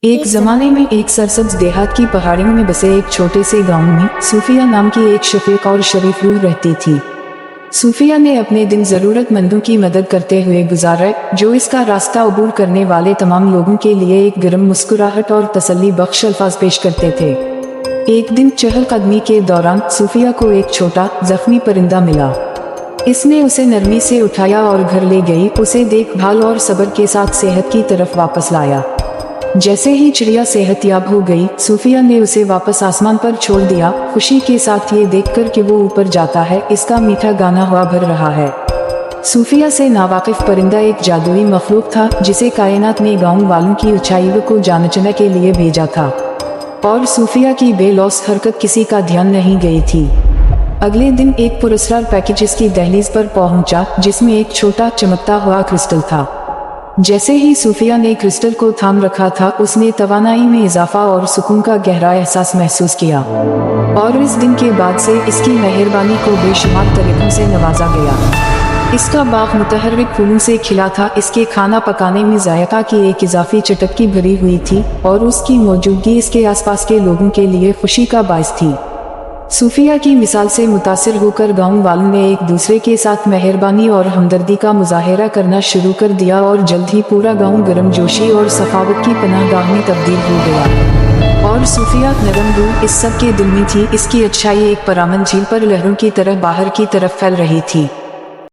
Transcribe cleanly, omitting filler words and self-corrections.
एक जमाने में एक सरसब्ज देहात की पहाड़ियों में बसे एक छोटे से गांव में सूफिया नाम की एक शफीक और शरीफ रूह रहती थी। सूफिया ने अपने दिन जरूरतमंदों की मदद करते हुए गुजारे, जो इसका रास्ता अबूर करने वाले तमाम लोगों के लिए एक गर्म मुस्कुराहट और तसल्ली बख्श अल्फाज पेश करते थे। एक दिन चहलकदमी के दौरान सूफिया को एक छोटा जख्मी परिंदा मिला। इसने उसे नरमी से उठाया और घर ले गई, उसे देखभाल और सब्र के साथ सेहत की तरफ वापस लाया। जैसे ही चिड़िया सेहतयाब हो गई, सूफिया ने उसे वापस आसमान पर छोड़ दिया, खुशी के साथ ये देखकर कि वो ऊपर जाता है, इसका मीठा गाना हवा भर रहा है। सूफिया से नावाकिफ परिंदा एक जादुई मखलूक था, जिसे कायनात ने गांव वालों की ऊंचाइयों को जांचने के लिए भेजा था, और सूफिया की बेलौस हरकत किसी का ध्यान नहीं गई थी। अगले दिन एक पुरस्कार पैकेज इसकी दहलीज पर पहुंचा, जिसमें एक छोटा चमकता हुआ क्रिस्टल था। जैसे ही सूफिया ने क्रिस्टल को थाम रखा था, उसने तवानाई में इजाफा और सुकून का गहरा एहसास महसूस किया, और इस दिन के बाद से इसकी मेहरबानी को बेशुमार तरीकों से नवाजा गया। इसका बाग मुतहर्रिक फूलों से खिला था, इसके खाना पकाने में जायका की एक इजाफी चटकी भरी हुई थी, और उसकी मौजूदगी इसके आसपास के लोगों के लिए खुशी का बायस थी। सूफिया की मिसाल से मुतासिर होकर गांव वालों ने एक दूसरे के साथ मेहरबानी और हमदर्दी का मुजाहिरा करना शुरू कर दिया, और जल्द ही पूरा गांव गर्मजोशी और सखावत की पनाहगाह में तब्दील हो गया। और सूफिया नरम रूह इस सब के दिल में थी, इसकी अच्छाई एक परामन झील पर लहरों की तरह बाहर की तरफ फैल रही थी।